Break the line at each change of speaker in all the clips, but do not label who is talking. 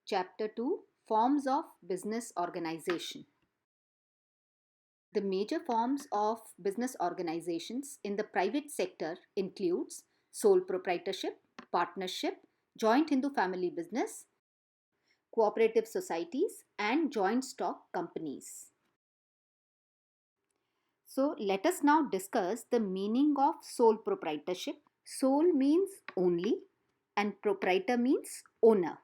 Chapter 2, Forms of Business Organization. The major forms of business organizations in the private sector includes sole proprietorship, partnership, joint Hindu-family business, cooperative societies, and joint stock companies. So let us now discuss the meaning of sole proprietorship. Sole means only and proprietor means owner.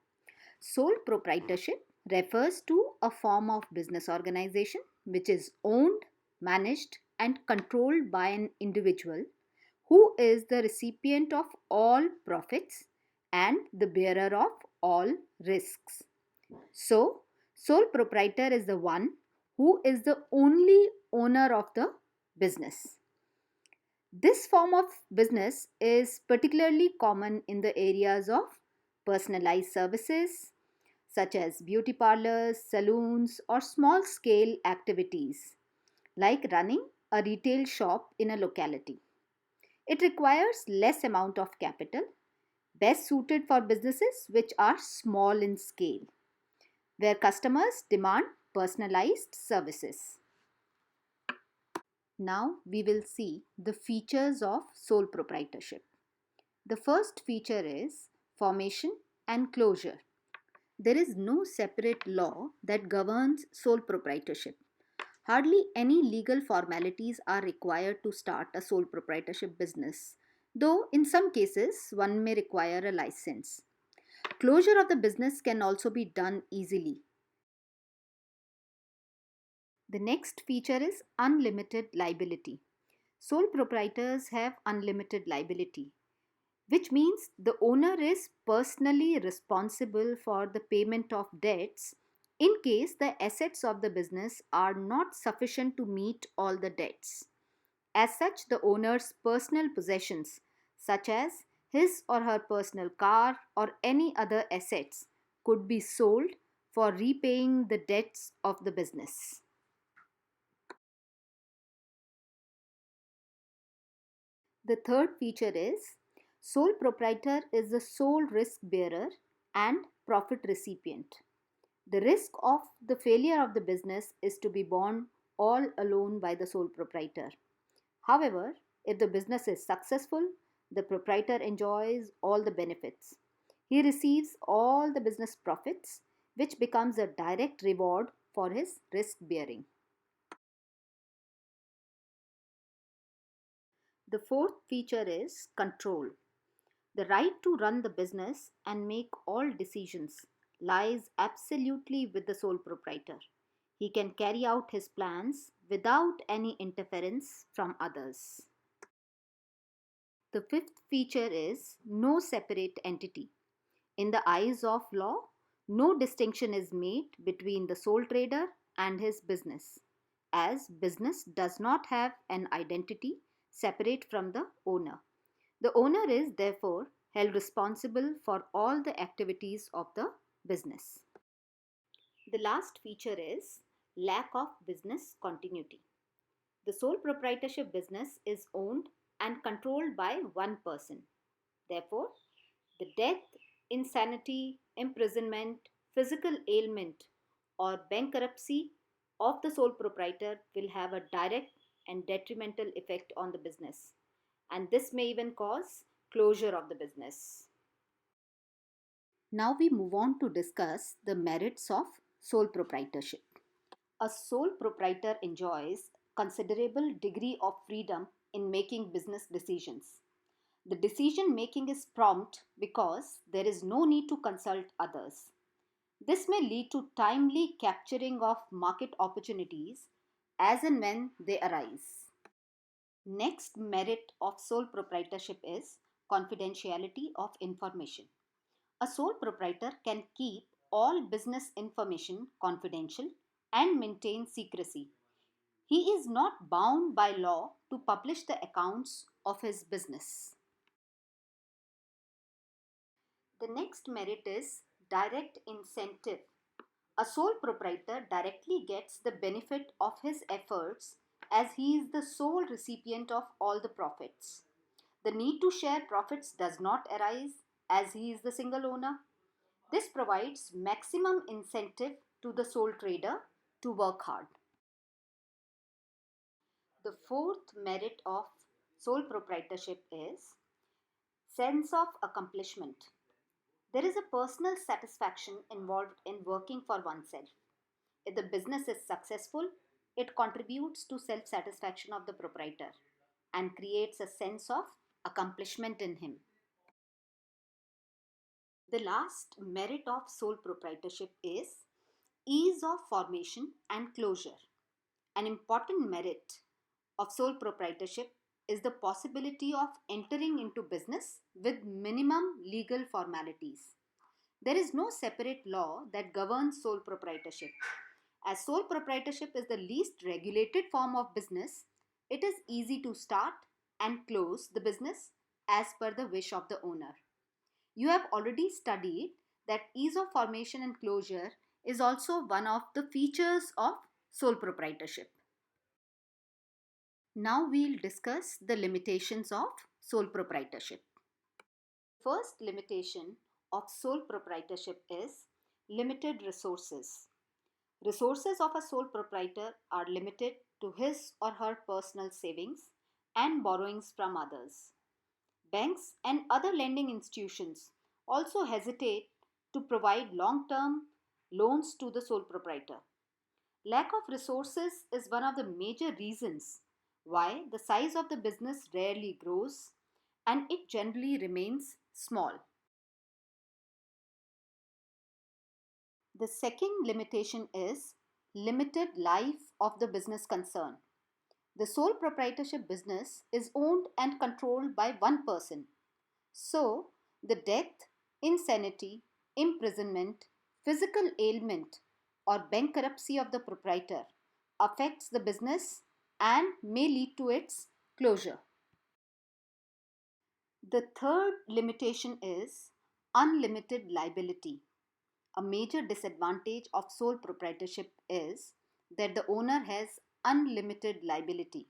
Sole proprietorship refers to a form of business organization which is owned, managed, and controlled by an individual who is the recipient of all profits and the bearer of all risks. So, sole proprietor is the one who is the only owner of the business. This form of business is particularly common in the areas of personalized services, such as beauty parlors, salons, or small scale activities like running a retail shop in a locality. It requires less amount of capital, best suited for businesses which are small in scale, where customers demand personalized services. Now we will see the features of sole proprietorship. The first feature is formation and closure. There is no separate law that governs sole proprietorship. Hardly any legal formalities are required to start a sole proprietorship business, though in some cases one may require a license. Closure of the business can also be done easily. The next feature is unlimited liability. Sole proprietors have unlimited liability, which means the owner is personally responsible for the payment of debts in case the assets of the business are not sufficient to meet all the debts. As such, the owner's personal possessions, such as his or her personal car or any other assets, could be sold for repaying the debts of the business. The third feature is sole proprietor is the sole risk bearer and profit recipient. The risk of the failure of the business is to be borne all alone by the sole proprietor. However, if the business is successful, the proprietor enjoys all the benefits. He receives all the business profits, which becomes a direct reward for his risk bearing. The fourth feature is control. The right to run the business and make all decisions lies absolutely with the sole proprietor. He can carry out his plans without any interference from others. The fifth feature is no separate entity. In the eyes of law, no distinction is made between the sole trader and his business, as business does not have an identity separate from the owner. The owner is therefore held responsible for all the activities of the business. The last feature is lack of business continuity. The sole proprietorship business is owned and controlled by one person. Therefore, the death, insanity, imprisonment, physical ailment, or bankruptcy of the sole proprietor will have a direct and detrimental effect on the business, and this may even cause closure of the business. Now we move on to discuss the merits of sole proprietorship. A sole proprietor enjoys considerable degree of freedom in making business decisions. The decision making is prompt because there is no need to consult others. This may lead to timely capturing of market opportunities as and when they arise. Next merit of sole proprietorship is confidentiality of information. A sole proprietor can keep all business information confidential and maintain secrecy. He is not bound by law to publish the accounts of his business. The next merit is direct incentive. A sole proprietor directly gets the benefit of his efforts as he is the sole recipient of all the profits. The need to share profits does not arise as he is the single owner. This provides maximum incentive to the sole trader to work hard. The fourth merit of sole proprietorship is sense of accomplishment. There is a personal satisfaction involved in working for oneself. If the business is successful, it contributes to self satisfaction of the proprietor and creates a sense of accomplishment in him. The last merit of sole proprietorship is ease of formation and closure. An important merit of sole proprietorship is the possibility of entering into business with minimum legal formalities. There is no separate law that governs sole proprietorship. As sole proprietorship is the least regulated form of business, it is easy to start and close the business as per the wish of the owner. You have already studied that ease of formation and closure is also one of the features of sole proprietorship. Now we'll discuss the limitations of sole proprietorship. First limitation of sole proprietorship is limited resources. Resources of a sole proprietor are limited to his or her personal savings and borrowings from others. Banks and other lending institutions also hesitate to provide long term loans to the sole proprietor. Lack of resources is one of the major reasons why the size of the business rarely grows and it generally remains small. The second limitation is limited life of the business concern. The sole proprietorship business is owned and controlled by one person. So, the death, insanity, imprisonment, physical ailment, or bankruptcy of the proprietor affects the business and may lead to its closure. The third limitation is unlimited liability. A major disadvantage of sole proprietorship is that the owner has unlimited liability.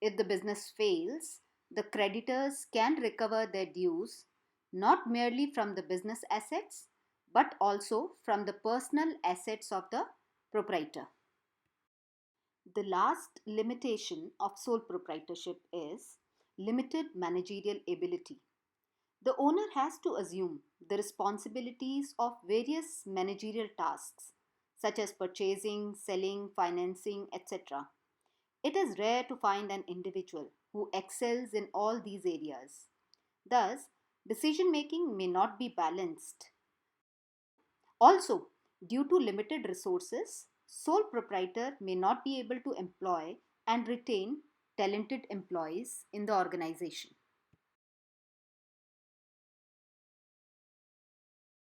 If the business fails, the creditors can recover their dues not merely from the business assets but also from the personal assets of the proprietor. The last limitation of sole proprietorship is limited managerial ability. The owner has to assume the responsibilities of various managerial tasks such as purchasing, selling, financing, etc. It is rare to find an individual who excels in all these areas. Thus, decision making may not be balanced. Also, due to limited resources, sole proprietor may not be able to employ and retain talented employees in the organization.